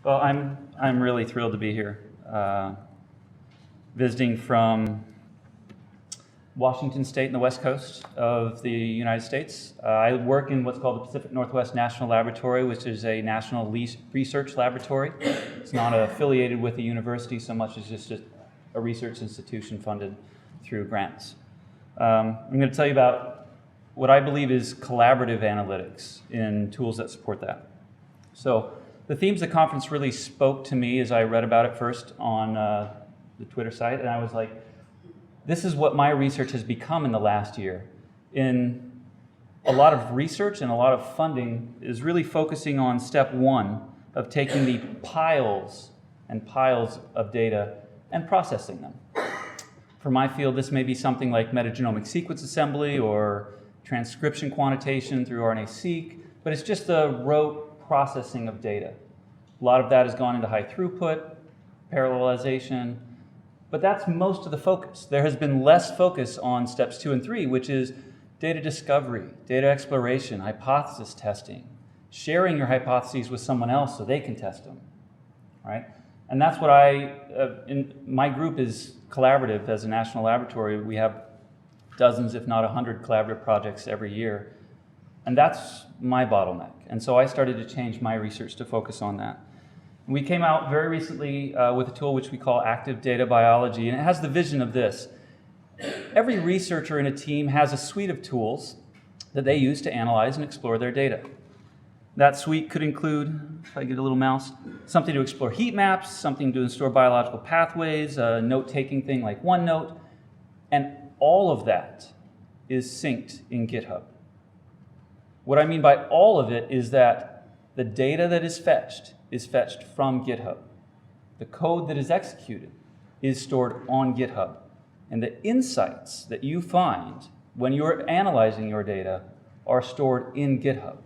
Well, I'm really thrilled to be here, visiting from Washington State and the West Coast of the United States. I work in what's called the Pacific Northwest National Laboratory, which is a national research laboratory. It's not affiliated with a university so much as just a research institution funded through grants. I'm going to tell you about what I believe is collaborative analytics in tools that support that. So the themes of the conference really spoke to me as I read about it first on the Twitter site, and I was like, this is what my research has become in the last year. In a lot of research and a lot of funding is really focusing on step one of taking the piles and piles of data and processing them. For my field, this may be something like metagenomic sequence assembly or transcription quantitation through RNA-seq, but it's just the rote processing of data. A lot of that has gone into high throughput, parallelization, but that's most of the focus. There has been less focus on steps 2 and 3, which is data discovery, data exploration, hypothesis testing, sharing your hypotheses with someone else so they can test them, right? And that's what my group is collaborative as a national laboratory. We have dozens, if not 100 collaborative projects every year. And that's my bottleneck. And so I started to change my research to focus on that. We came out very recently with a tool which we call active data biology, and it has the vision of this. Every researcher in a team has a suite of tools that they use to analyze and explore their data. That suite could include, if I get a little mouse, something to explore heat maps, something to store biological pathways, a note-taking thing like OneNote, and all of that is synced in GitHub. What I mean by all of it is that the data that is fetched from GitHub. The code that is executed is stored on GitHub. And the insights that you find when you're analyzing your data are stored in GitHub.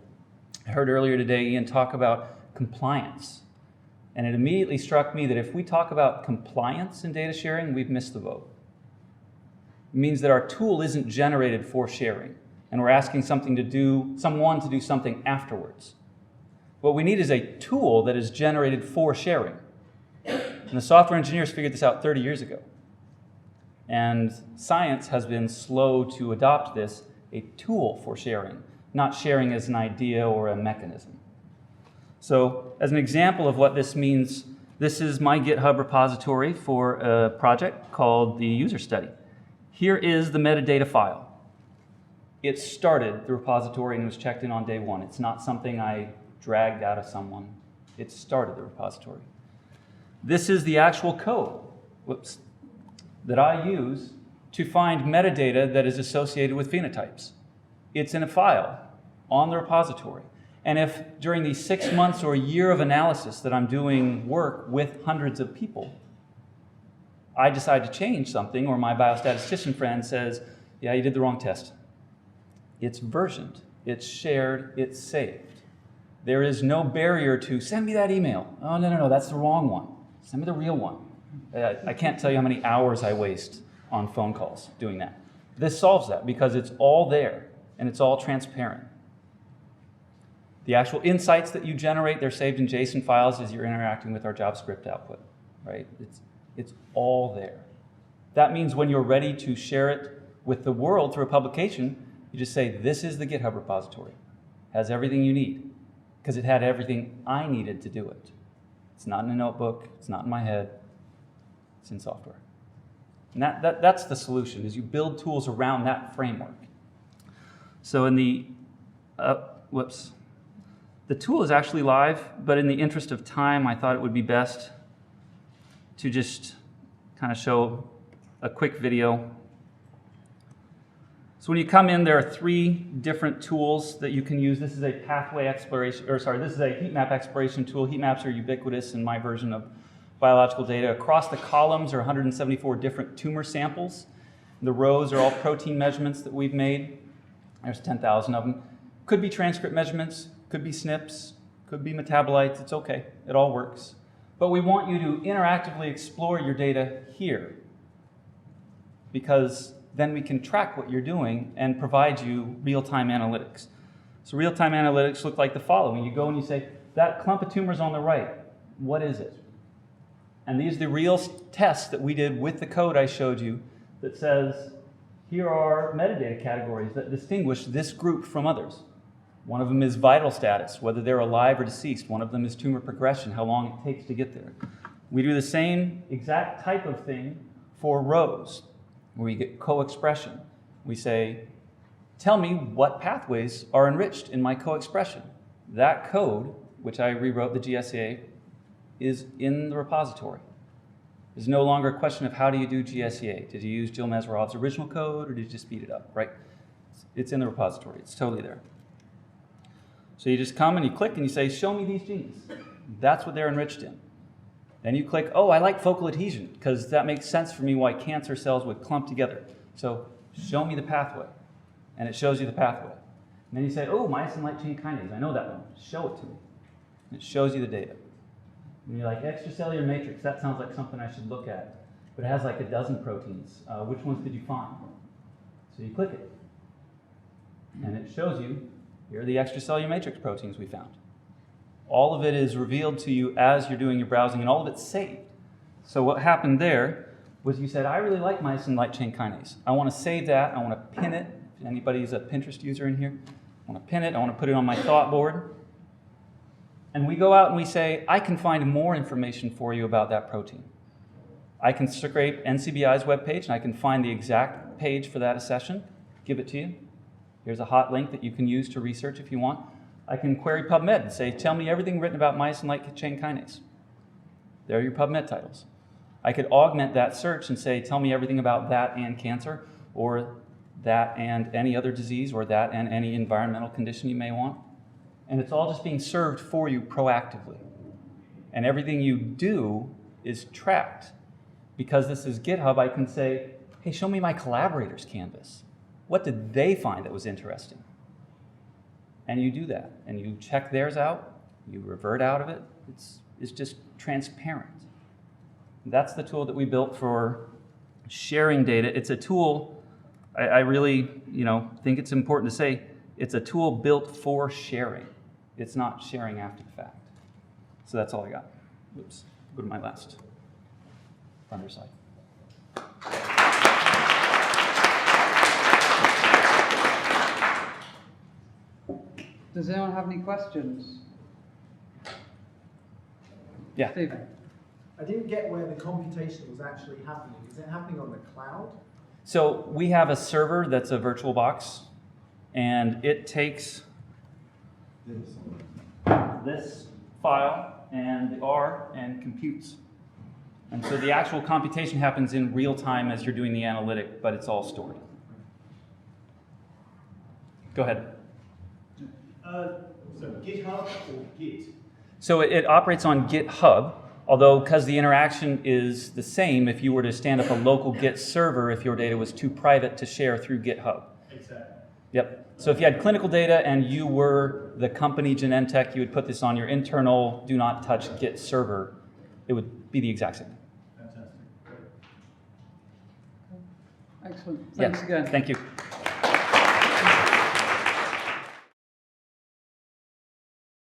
I heard earlier today Ian talk about compliance. And it immediately struck me that if we talk about compliance in data sharing, we've missed the boat. It means that our tool isn't generated for sharing, and we're asking someone to do something afterwards. What we need is a tool that is generated for sharing. And the software engineers figured this out 30 years ago. And science has been slow to adopt this, a tool for sharing, not sharing as an idea or a mechanism. So as an example of what this means, this is my GitHub repository for a project called the user study. Here is the metadata file. It started the repository and was checked in on day one. It's not something I dragged out of someone. It started the repository. This is the actual code, that I use to find metadata that is associated with phenotypes. It's in a file on the repository. And if during the 6 months or a year of analysis that I'm doing work with hundreds of people, I decide to change something, or my biostatistician friend says, yeah, you did the wrong test. It's versioned, it's shared, it's saved. There is no barrier to send me that email. Oh, no, that's the wrong one. Send me the real one. I can't tell you how many hours I waste on phone calls doing that. This solves that because it's all there and it's all transparent. The actual insights that you generate, they're saved in JSON files as you're interacting with our JavaScript output, right? It's all there. That means when you're ready to share it with the world through a publication, you just say, this is the GitHub repository. It has everything you need, because it had everything I needed to do it. It's not in a notebook, it's not in my head, it's in software. And that's the solution, is you build tools around that framework. So in the, the tool is actually live, but in the interest of time, I thought it would be best to just kind of show a quick video. So when you come in, there are 3 different tools that you can use. This is a pathway exploration, this is a heat map exploration tool. Heat maps are ubiquitous in my version of biological data. Across the columns are 174 different tumor samples. The rows are all protein measurements that we've made. There's 10,000 of them. Could be transcript measurements, could be SNPs, could be metabolites. It's okay, it all works. But we want you to interactively explore your data here, because then we can track what you're doing and provide you real-time analytics. So real-time analytics look like the following. You go and you say, that clump of tumors on the right, What is it? And these are the real tests that we did with the code I showed you that says, here are metadata categories that distinguish this group from others. One of them is vital status, whether they're alive or deceased. One of them is tumor progression, how long it takes to get there. We do the same exact type of thing for rows, where we get co-expression. We say, tell me what pathways are enriched in my co-expression. That code, which I rewrote the GSEA, is in the repository. There's no longer a question of how do you do GSEA. Did you use Jill Meserov's original code or did you just speed it up, right? It's in the repository. It's totally there. So you just come and you click and you say, show me these genes. That's what they're enriched in. Then you click, oh, I like focal adhesion because that makes sense for me why cancer cells would clump together. So show me the pathway. And it shows you the pathway. And then you say, oh, myosin light chain kinase. I know that one. Show it to me. And it shows you the data. And you're like, extracellular matrix, that sounds like something I should look at. But it has like a dozen proteins. Which ones did you find? So you click it. And it shows you, here are the extracellular matrix proteins we found. All of it is revealed to you as you're doing your browsing, and all of it's saved. So what happened there was you said, I really like myosin light chain kinase. I want to save that. I want to pin it. If anybody's a Pinterest user in here, I want to pin it. I want to put it on my thought board. And we go out and we say, I can find more information for you about that protein. I can scrape NCBI's webpage, and I can find the exact page for that accession, give it to you. Here's a hot link that you can use to research if you want. I can query PubMed and say, tell me everything written about myosin light chain kinase. There are your PubMed titles. I could augment that search and say, tell me everything about that and cancer, or that and any other disease, or that and any environmental condition you may want. And it's all just being served for you proactively. And everything you do is tracked. Because this is GitHub, I can say, hey, show me my collaborators' canvas. What did they find that was interesting? And you do that. And you check theirs out. You revert out of it. It's just transparent. That's the tool that we built for sharing data. It's a tool, I really think it's important to say, it's a tool built for sharing. It's not sharing after the fact. So that's all I got. Oops, go to my last thunder slide. Does anyone have any questions? Yeah. Stephen? I didn't get where the computation was actually happening. Is it happening on the cloud? So we have a server that's a virtual box, and it takes this file and the R and computes. And so the actual computation happens in real time as you're doing the analytic, but it's all stored. Go ahead. So GitHub or Git? So it operates on GitHub, although because the interaction is the same if you were to stand up a local Git server if your data was too private to share through GitHub. Exactly. Yep. So if you had clinical data and you were the company Genentech, you would put this on your internal do not touch Git server. It would be the exact same. Fantastic. Excellent. Thanks again. Thank you.